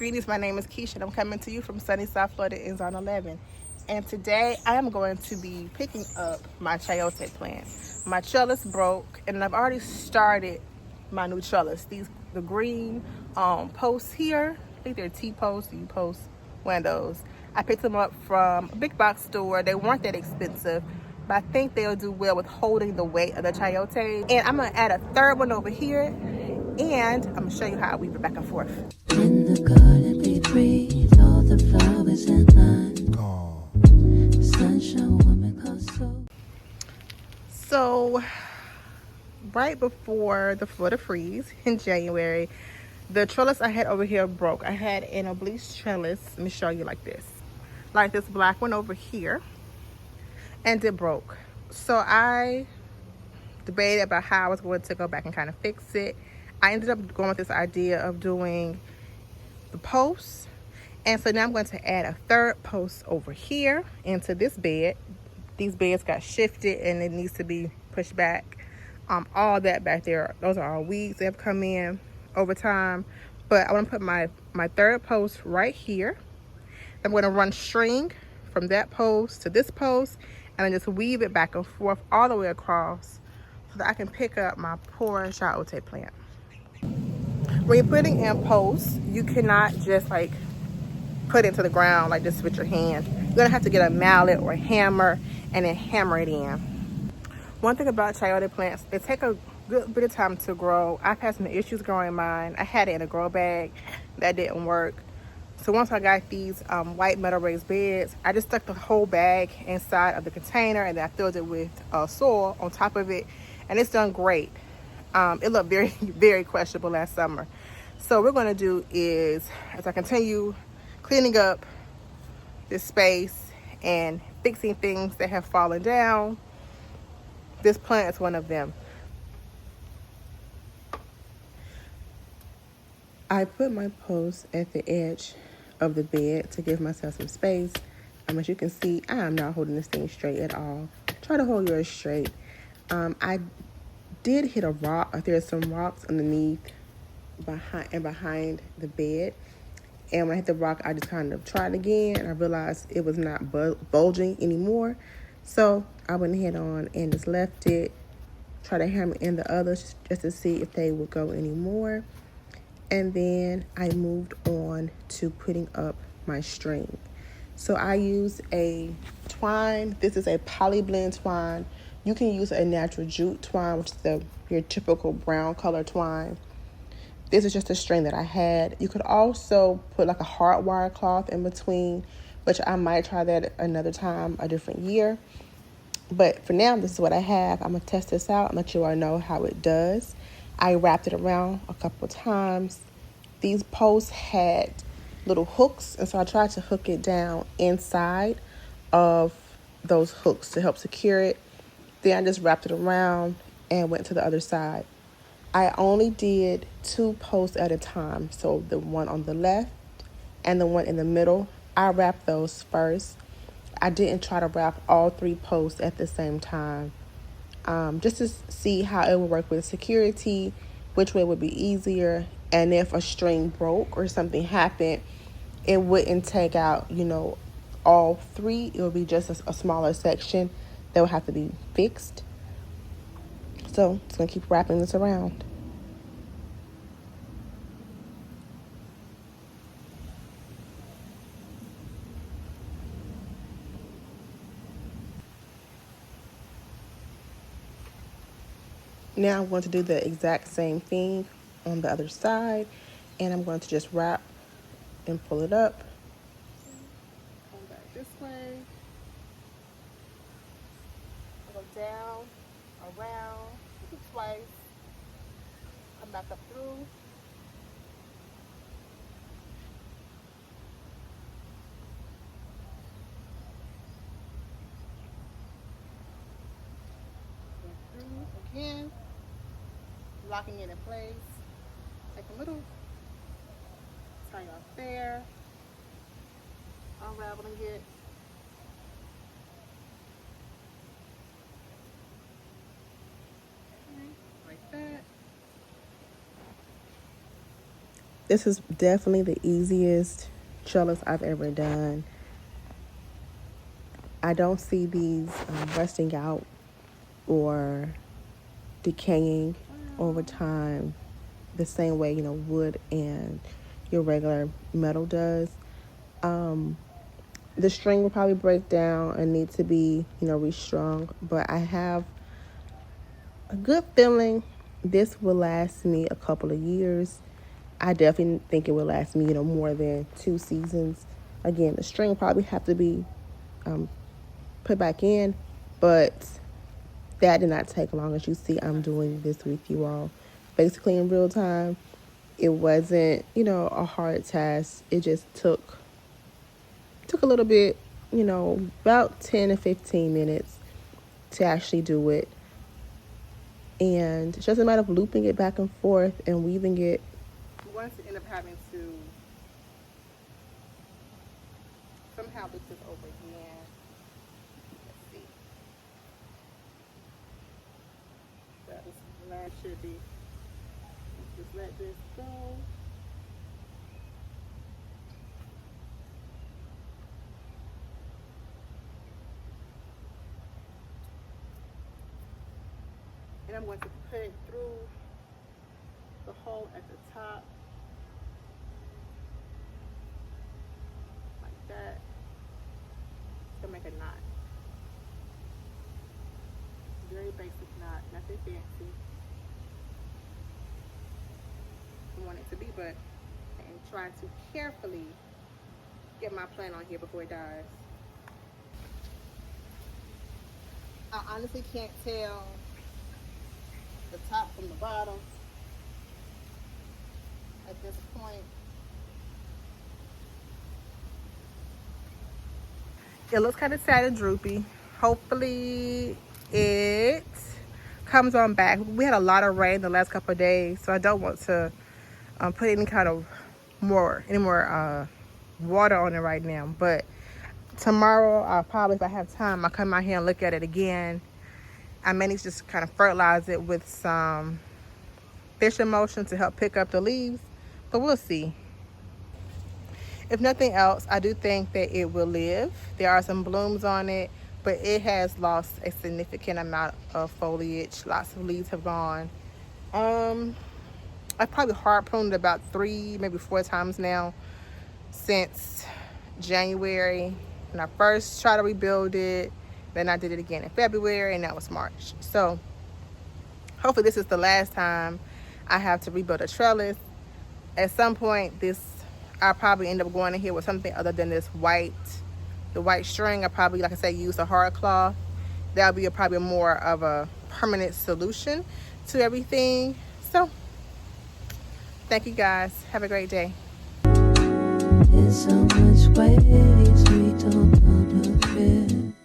Greetings, my name is Kisha and I'm coming to you from sunny South Florida in Zone 11. And today I am going to be picking up my Chayote plant. My trellis broke and I've already started my new trellis. The green posts here, I think they're T-posts, U-posts, windows. I picked them up from a big box store. They weren't that expensive, but I think they'll do well with holding the weight of the Chayote. And I'm gonna add a third one over here, and I'm gonna show you how I weave it back and forth. In the garden we breathe all the flowers in line. Sunshine woman close So right before the Florida freeze in January, the trellis I had over here broke. I had an oblique trellis. Let me show you like this black one over here, and it broke. So I debated about how I was going to go back and kind of fix it. I ended up going with this idea of doing the posts, and so now I'm going to add a third post over here into this bed. These beds got shifted and it needs to be pushed back. All that back there, those are all weeds that have come in over time. But I want to put my third post right here. I'm going to run string from that post to this post and then just weave it back and forth all the way across so that I can pick up my poor Chayote plant. When you're putting in posts, you cannot just like put it into the ground like this with your hand. You're gonna have to get a mallet or a hammer and then hammer it in. One thing about Chayote plants, they take a good bit of time to grow. I've had some issues growing mine. I had it in a grow bag. That didn't work. So once I got these white metal raised beds, I just stuck the whole bag inside of the container and then I filled it with soil on top of it, and it's done great. It looked very, very questionable last summer. So what we're gonna do is, as I continue cleaning up this space and fixing things that have fallen down, this plant is one of them. I put my post at the edge of the bed to give myself some space. As you can see, I am not holding this thing straight at all. Try to hold yours straight. I did hit a rock. There's some rocks underneath behind the bed. And when I hit the rock, I just kind of tried again, and I realized it was not bulging anymore. So I went ahead on and just left it, try to hammer in the others just to see if they would go anymore. And then I moved on to putting up my string. So I use a twine. This is a poly blend twine. You can use a natural jute twine, which is your typical brown color twine. This is just a string that I had. You could also put like a hard wire cloth in between, which I might try that another time, a different year. But for now, this is what I have. I'm gonna test this out and let you all know how it does. I wrapped it around a couple times. These posts had little hooks, and so I tried to hook it down inside of those hooks to help secure it. Then I just wrapped it around and went to the other side. I only did 2 posts at a time, so the one on the left and the one in the middle. I wrapped those first. I didn't try to wrap all 3 posts at the same time, just to see how it would work with security, which way would be easier, and if a string broke or something happened, it wouldn't take out, all 3. It would be just a smaller section that would have to be fixed. So it's gonna keep wrapping this around. Now I'm going to do the exact same thing on the other side, and I'm going to just wrap and pull it up. Come back this way. Go down, around, twice. Come back up through. Again, locking it in place. Take a little tie off there, unraveling it. Like that. This is definitely the easiest trellis I've ever done. I don't see these rusting out or decaying over time the same way, you know, wood and your regular metal does. The string will probably break down and need to be, you know, restrung, but I have a good feeling this will last me a couple of years. I definitely think it will last me, you know, more than 2 seasons. Again, the string probably have to be put back in, but that did not take long. As you see, I'm doing this with you all basically in real time. It wasn't, you know, a hard task. It just took a little bit, you know, about 10 to 15 minutes to actually do it. And it's just a matter of looping it back and forth and weaving it. I'm going to end up having to somehow loop this over again. Let's see. So this last should be, just let this go. And I'm going to put it through the hole at the top, like that, to make a knot. Very basic knot, nothing fancy. I want it to be, but I'm trying to carefully get my plant on here before it dies. I honestly can't tell the top from the bottom at this point. It looks kind of sad and droopy. Hopefully it comes on back. We had a lot of rain the last couple of days, so I don't want to put any kind of more water on it right now. But tomorrow, I'll probably, if I have time, I'll come out here and look at it again. I may need to just kind of fertilize it with some fish emulsion to help pick up the leaves, but we'll see. If nothing else, I do think that it will live. There are some blooms on it, but it has lost a significant amount of foliage. Lots of leaves have gone. I've probably hard pruned about 3, maybe 4 times now since January when I first tried to rebuild it. Then I did it again in February, and that was March. So hopefully this is the last time I have to rebuild a trellis. At some point, I'll probably end up going in here with something other than the white string. I probably, like I said, use a hard cloth. That'll be probably more of a permanent solution to everything. So thank you guys. Have a great day. There's so much ways we don't know to fit.